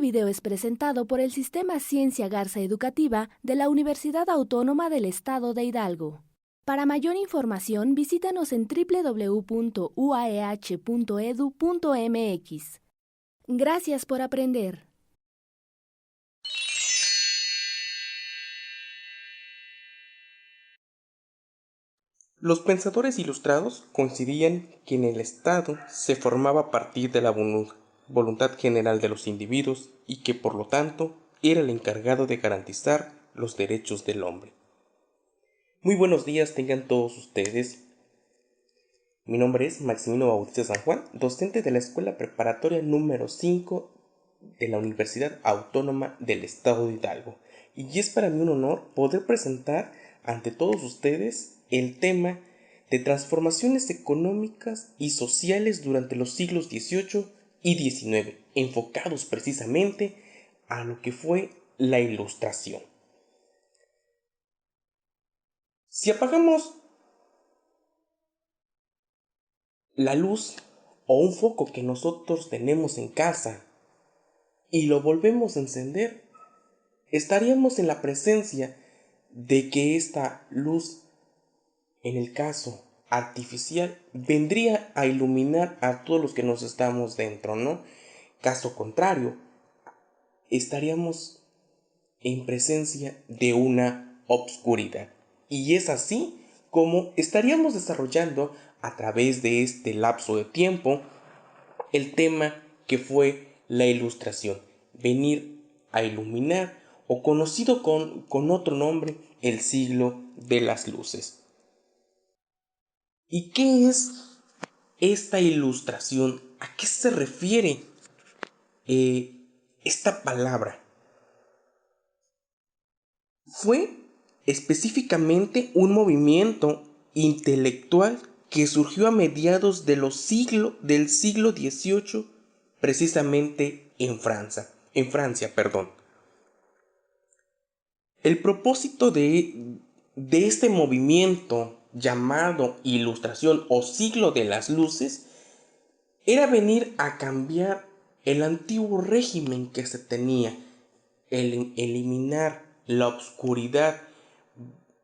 video es presentado por el Sistema Ciencia Garza Educativa de la Universidad Autónoma del Estado de Hidalgo. Para mayor información, visítanos en www.uaeh.edu.mx. Gracias por aprender. Los pensadores ilustrados coincidían que en el Estado se formaba a partir de la voluntad general de los individuos y que por lo tanto era el encargado de garantizar los derechos del hombre. Muy buenos días tengan todos ustedes. Mi nombre es Maximino Bautista San Juan, docente de la Escuela Preparatoria número 5 de la Universidad Autónoma del Estado de Hidalgo. Y es para mí un honor poder presentar ante todos ustedes el tema de transformaciones económicas y sociales durante los siglos XVIII y XIX, enfocados precisamente a lo que fue la Ilustración. Si apagamos la luz o un foco que nosotros tenemos en casa y lo volvemos a encender, estaríamos en la presencia de que esta luz, en el caso artificial, vendría a iluminar a todos los que nos estamos dentro, ¿no? Caso contrario, estaríamos en presencia de una obscuridad. Y es así como estaríamos desarrollando a través de este lapso de tiempo el tema que fue la Ilustración, venir a iluminar, o conocido con otro nombre, el siglo de las luces. ¿Y qué es esta Ilustración? ¿A qué se refiere esta palabra? Fue específicamente un movimiento intelectual que surgió a mediados del siglo XVIII, precisamente en Francia. El propósito de este movimiento llamado Ilustración o siglo de las luces era venir a cambiar el antiguo régimen que se tenía, eliminar la oscuridad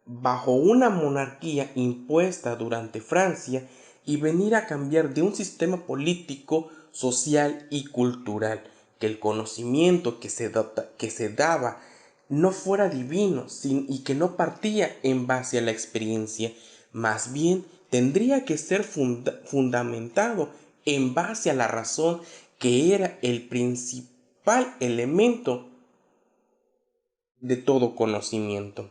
bajo una monarquía impuesta durante Francia y venir a cambiar de un sistema político, social y cultural, que el conocimiento que se daba no fuera divino y que no partía en base a la experiencia, más bien tendría que ser fundamentado en base a la razón, que era el principal elemento de todo conocimiento.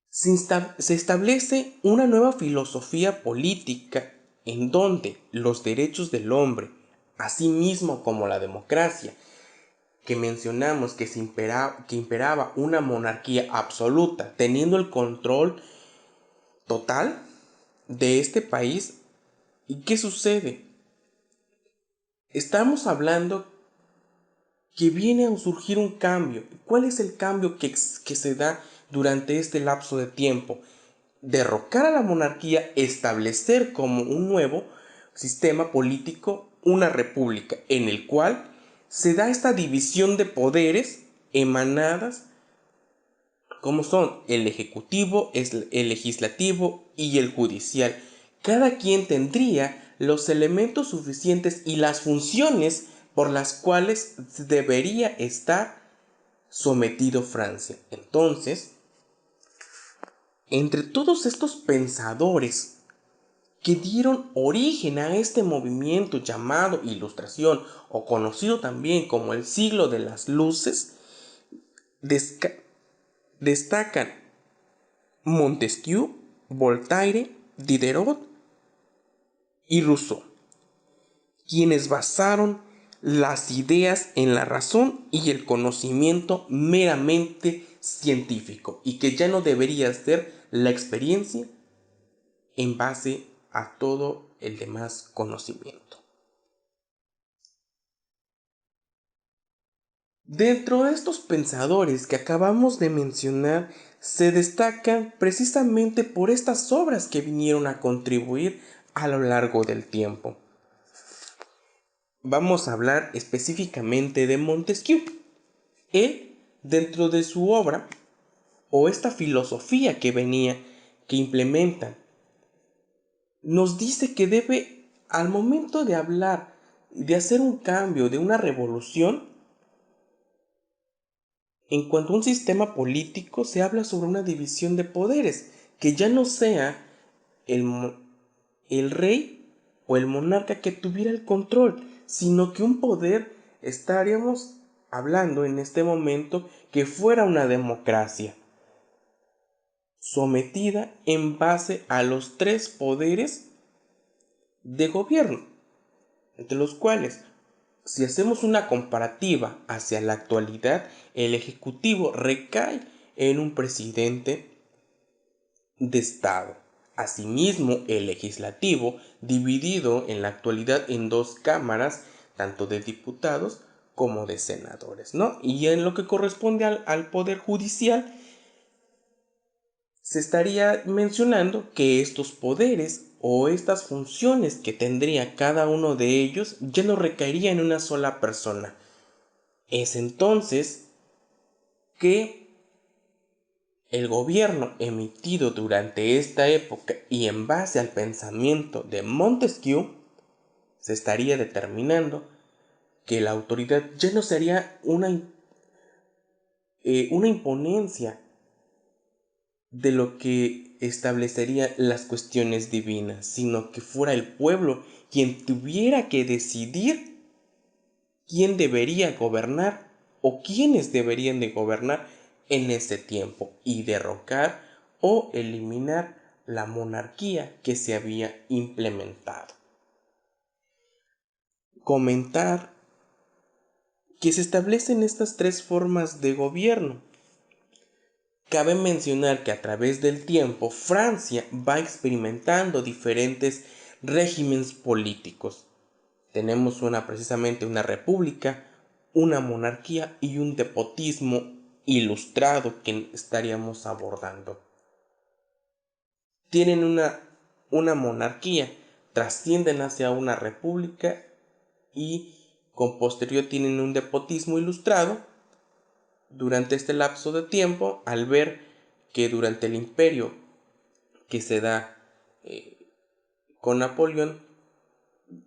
Se establece una nueva filosofía política en donde los derechos del hombre, así mismo como la democracia, que mencionamos que imperaba una monarquía absoluta, teniendo el control total de este país. ¿Y qué sucede? Estamos hablando que viene a surgir un cambio. ¿Cuál es el cambio que se da durante este lapso de tiempo? Derrocar a la monarquía, establecer como un nuevo sistema político una república, en el cual se da esta división de poderes emanadas como son el ejecutivo, el legislativo y el judicial. Cada quien tendría los elementos suficientes y las funciones por las cuales debería estar sometido Francia. Entonces, entre todos estos pensadores que dieron origen a este movimiento llamado Ilustración, o conocido también como el siglo de las luces, destacan Montesquieu, Voltaire, Diderot y Rousseau, quienes basaron las ideas en la razón y el conocimiento meramente científico, y que ya no debería ser la experiencia en base a todo el demás conocimiento. Dentro de estos pensadores que acabamos de mencionar, se destacan precisamente por estas obras que vinieron a contribuir a lo largo del tiempo. vamos a hablar específicamente de Montesquieu. Él, dentro de su obra, o esta filosofía que implementa, nos dice que al momento de hablar, de hacer un cambio, de una revolución, en cuanto a un sistema político, se habla sobre una división de poderes, que ya no sea el rey o el monarca que tuviera el control, sino que un poder, estaríamos hablando en este momento, que fuera una democracia, sometida en base a los tres poderes de gobierno, entre los cuales, si hacemos una comparativa hacia la actualidad, el ejecutivo recae en un presidente de Estado. Asimismo, el legislativo, dividido en la actualidad en dos cámaras, tanto de diputados como de senadores, ¿no? Y en lo que corresponde al poder judicial, se estaría mencionando que estos poderes o estas funciones que tendría cada uno de ellos ya no recaería en una sola persona. Es entonces que el gobierno emitido durante esta época y en base al pensamiento de Montesquieu, se estaría determinando que la autoridad ya no sería una imponencia de lo que establecería las cuestiones divinas, sino que fuera el pueblo quien tuviera que decidir quién debería gobernar o quiénes deberían de gobernar en ese tiempo y derrocar o eliminar la monarquía que se había implementado. Comentar que se establecen estas tres formas de gobierno. Cabe mencionar que a través del tiempo Francia va experimentando diferentes regímenes políticos. Tenemos precisamente una república, una monarquía y un despotismo ilustrado que estaríamos abordando. Tienen una monarquía, trascienden hacia una república y con posterior tienen un despotismo ilustrado. Durante este lapso de tiempo, al ver que durante el imperio que se da con Napoleón,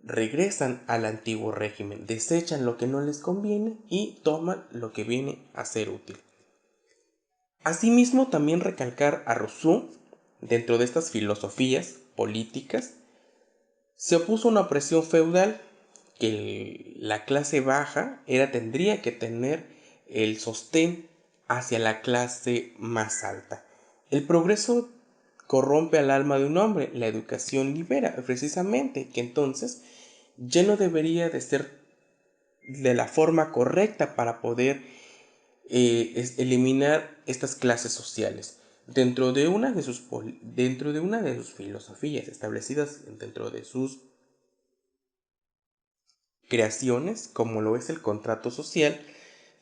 regresan al antiguo régimen, desechan lo que no les conviene y toman lo que viene a ser útil. Asimismo, también recalcar a Rousseau, dentro de estas filosofías políticas, se opuso a una opresión feudal que la clase baja tendría que tener el sostén hacia la clase más alta. El progreso corrompe al alma de un hombre, la educación libera, precisamente, que entonces ya no debería de ser de la forma correcta para poder eliminar estas clases sociales. Dentro de una de sus filosofías establecidas dentro de sus creaciones, como lo es el contrato social,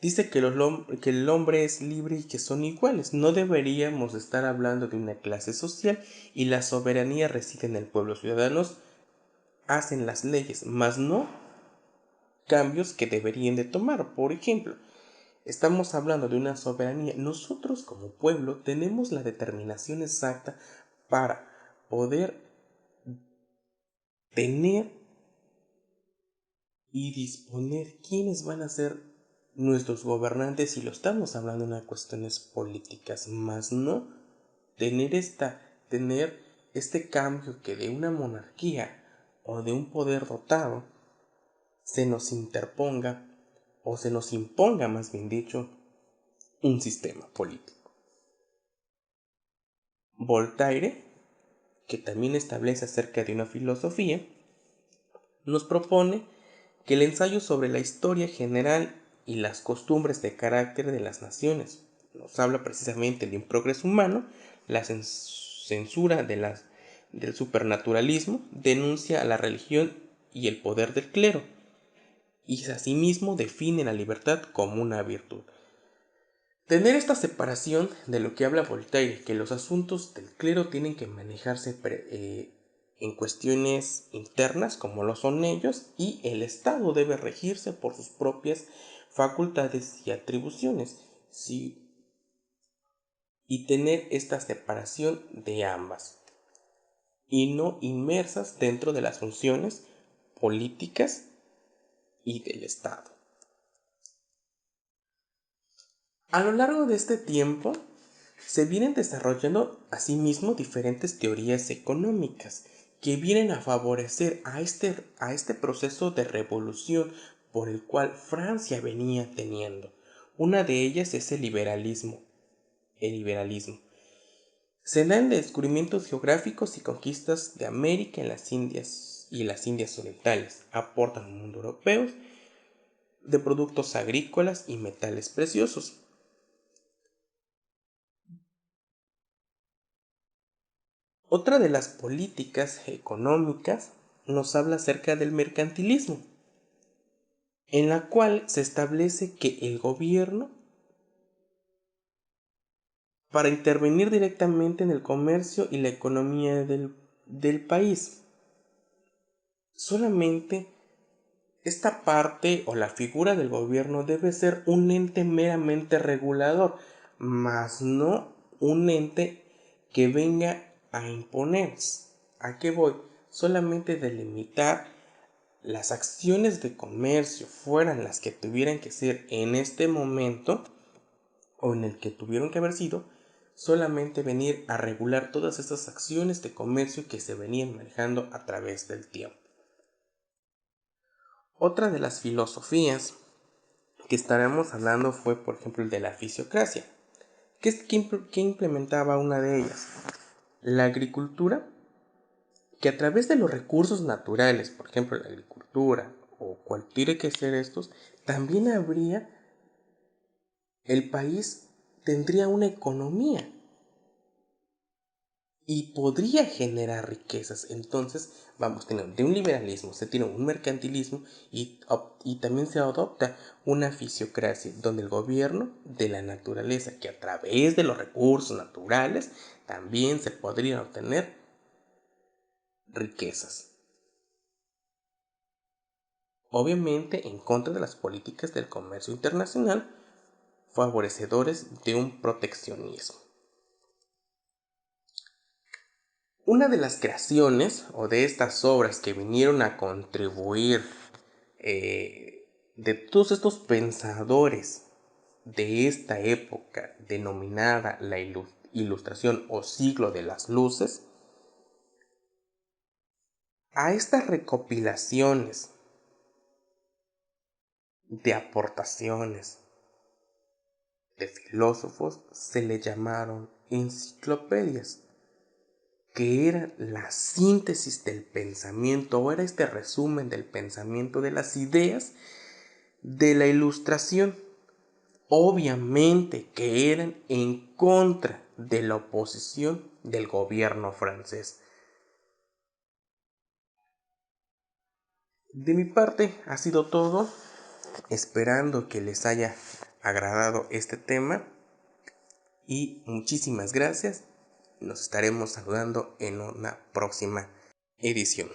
dice que el hombre es libre y que son iguales. No deberíamos estar hablando de una clase social y la soberanía reside en el pueblo. Los ciudadanos hacen las leyes, mas no cambios que deberían de tomar. Por ejemplo, estamos hablando de una soberanía. Nosotros como pueblo tenemos la determinación exacta para poder tener y disponer quiénes van a ser nuestros gobernantes, si lo estamos hablando en cuestiones políticas, más no tener este cambio que de una monarquía o de un poder dotado se nos interponga o se nos imponga, más bien dicho, un sistema político. Voltaire, que también establece acerca de una filosofía, nos propone que el ensayo sobre la historia general y las costumbres de carácter de las naciones nos habla precisamente de un progreso humano, la censura del supernaturalismo, denuncia a la religión y el poder del clero, y asimismo define la libertad como una virtud. Tener esta separación de lo que habla Voltaire, que los asuntos del clero tienen que manejarse en cuestiones internas como lo son ellos, y el Estado debe regirse por sus propias facultades y atribuciones, sí, y tener esta separación de ambas y no inmersas dentro de las funciones políticas y del Estado. A lo largo de este tiempo se vienen desarrollando asimismo diferentes teorías económicas que vienen a favorecer a este proceso de revolución por el cual Francia venía teniendo. Una de ellas es el liberalismo. Se dan descubrimientos geográficos y conquistas de América en las Indias y las Indias orientales. Aportan un mundo europeo de productos agrícolas y metales preciosos. Otra de las políticas económicas nos habla acerca del mercantilismo, en la cual se establece que el gobierno, para intervenir directamente en el comercio y la economía del país, solamente esta parte o la figura del gobierno debe ser un ente meramente regulador, mas no un ente que venga a imponer. ¿A qué voy? Solamente delimitar las acciones de comercio fueran las que tuvieran que ser en este momento o en el que tuvieron que haber sido, solamente venir a regular todas estas acciones de comercio que se venían manejando a través del tiempo. Otra de las filosofías que estaremos hablando fue, por ejemplo, el de la fisiocracia. ¿Qué implementaba una de ellas? La agricultura, que a través de los recursos naturales, por ejemplo, la agricultura o cualquiera que sea estos, también el país tendría una economía y podría generar riquezas. Entonces vamos teniendo de un liberalismo, se tiene un mercantilismo y también se adopta una fisiocracia, donde el gobierno de la naturaleza, que a través de los recursos naturales también se podrían obtener riquezas. Obviamente en contra de las políticas del comercio internacional favorecedores de un proteccionismo. Una de las creaciones o de estas obras que vinieron a contribuir de todos estos pensadores de esta época denominada la Ilustración o siglo de las luces, a estas recopilaciones de aportaciones de filósofos se le llamaron enciclopedias, que era la síntesis del pensamiento, o era este resumen del pensamiento, de las ideas de la Ilustración, obviamente que eran en contra de la oposición del gobierno francés. De mi parte ha sido todo, esperando que les haya agradado este tema y muchísimas gracias. Nos estaremos saludando en una próxima edición.